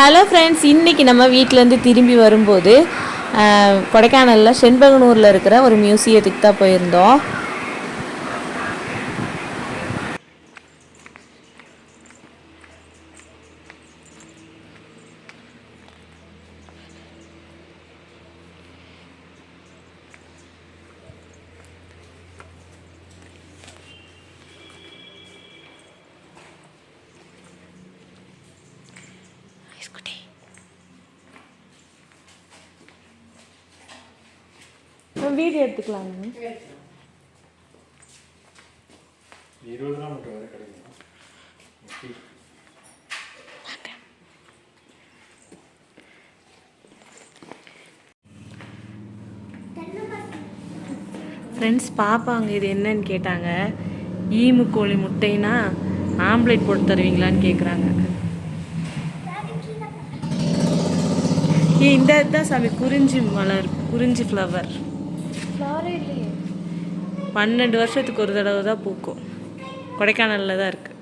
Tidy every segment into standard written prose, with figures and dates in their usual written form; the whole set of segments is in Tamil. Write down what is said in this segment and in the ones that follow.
ஹலோ ஃப்ரெண்ட்ஸ், இன்றைக்கி நம்ம வீட்டிலேருந்து திரும்பி வரும்போது கொடைக்கானலில் செண்பகனூரில் இருக்கிற ஒரு மியூசியத்துக்கு தான் போயிருந்தோம். வீடியோ எடுத்துக்கலாங்க. 20 ரூபா மட்டும் வரை கிடைக்கும். ஃப்ரெண்ட்ஸ், பாப்பாங்க இது என்னன்னு கேட்டாங்க. ஈமு கோழி முட்டைனா ஆம்லேட் போட்டு தருவீங்களான்னு கேட்குறாங்க. இந்த இதுதான் சாமி குறிஞ்சி மலர், குறிஞ்சி ஃப்ளவர். 12 வருஷத்துக்கு ஒரு தடவை தான் பூக்கும். கொடைக்கானலில் தான் இருக்குது.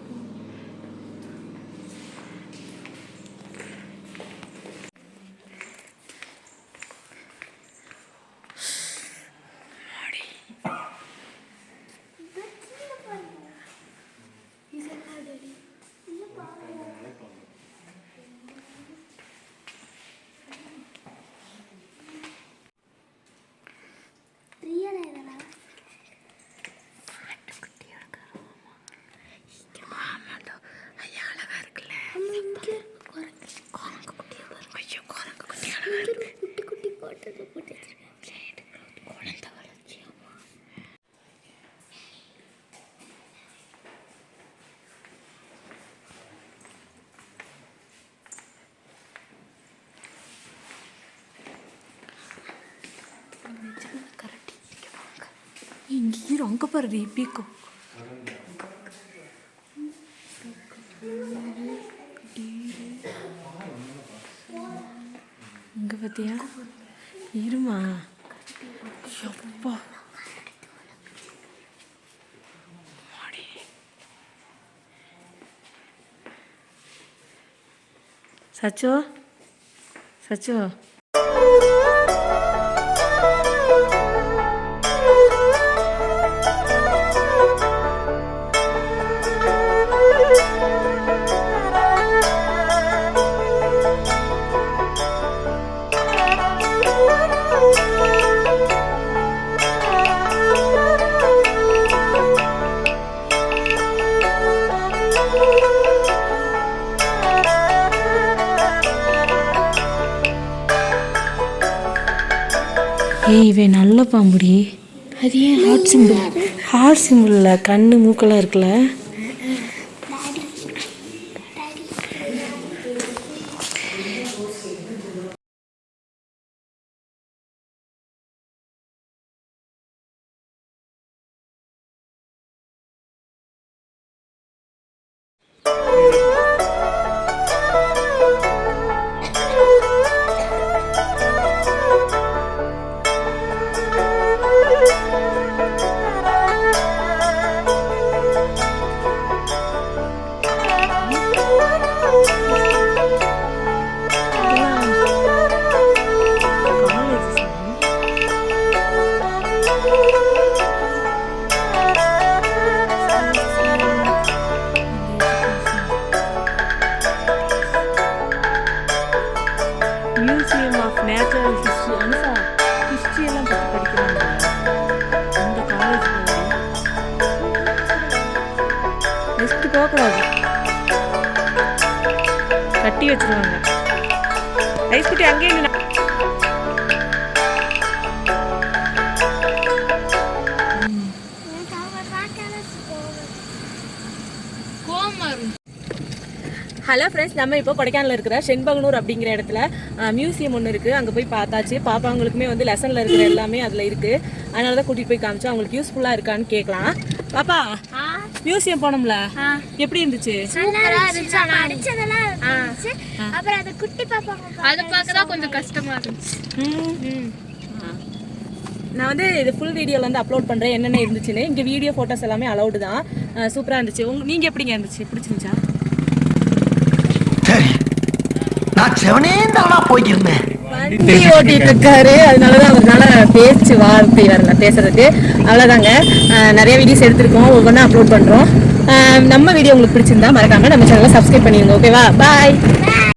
இங்கே அங்கே பாரு பீக்கும். இங்கே பார்த்தியா இருமா எப்பா. சச்சோ சச்சோ இவன் நல்ல பாம்புடி. அது ஏன் ஹார்ட் சிம்பிள்? ஹார்ட் சிம்பிளில் கண்ணு மூக்கெல்லாம் இருக்குல்ல. Museum of natural history. Anusha ஹிஸ்ட்ரியெல்லாம் பற்றி படிக்கிறாங்க இந்த காலேஜ். நெக்ஸ்ட்டு போகக்கூடாது, கட்டி வச்சுருவாங்க. ஐஸ் குட்டி அங்கேயே நின்று ஹலோ ஃப்ரெண்ட்ஸ், நம்ம இப்போ கொடைக்கானலில் இருக்கிற செண்பகனூர் அப்படிங்கிற இடத்துல மியூசியம் ஒன்று இருக்குது. அங்கே போய் பார்த்தாச்சு. பாப்பாங்களுக்குமே வந்து லெசனில் இருக்கிற எல்லாமே அதில் இருக்குது. அதனால தான் கூட்டிகிட்டு போய் காமிச்சோம். அவங்களுக்கு யூஸ்ஃபுல்லாக இருக்கான்னு கேட்கலாம். பாப்பா, மியூசியம் போனோம்ல, எப்படி இருந்துச்சு? அப்புறம் அது குட்டி பாப்பா அதை பார்க்க தான் கொஞ்சம் கஷ்டமா இருந்துச்சு. நான் வந்து இது ஃபுல் வீடியோவில் வந்து அப்லோட் பண்ணுறேன் என்னென்ன இருந்துச்சுன்னு. இங்கே வீடியோ ஃபோட்டோஸ் எல்லாமே அலௌடு தான். சூப்பராக இருந்துச்சு. நீங்கள் எப்படிங்க இருந்துச்சு? பிடிச்சிருந்துச்சா? நான் செவனேந்தானா போயிருந்தேன். வண்டி ஓட்டிட்டு இருக்காரு, அதனாலதான் அவர்னால பேச்சு வார்த்தை வரல பேசுறதுக்கு. அவ்வளவுதாங்க. நிறைய வீடியோஸ் எடுத்திருக்கோம், ஒவ்வொன்றா அப்லோட் பண்றோம். நம்ம வீடியோ உங்களுக்கு பிடிச்சிருந்தா மறக்காம நம்ம சேனலை சப்ஸ்கிரைப் பண்ணிடுங்க. ஓகேவா? பாய்.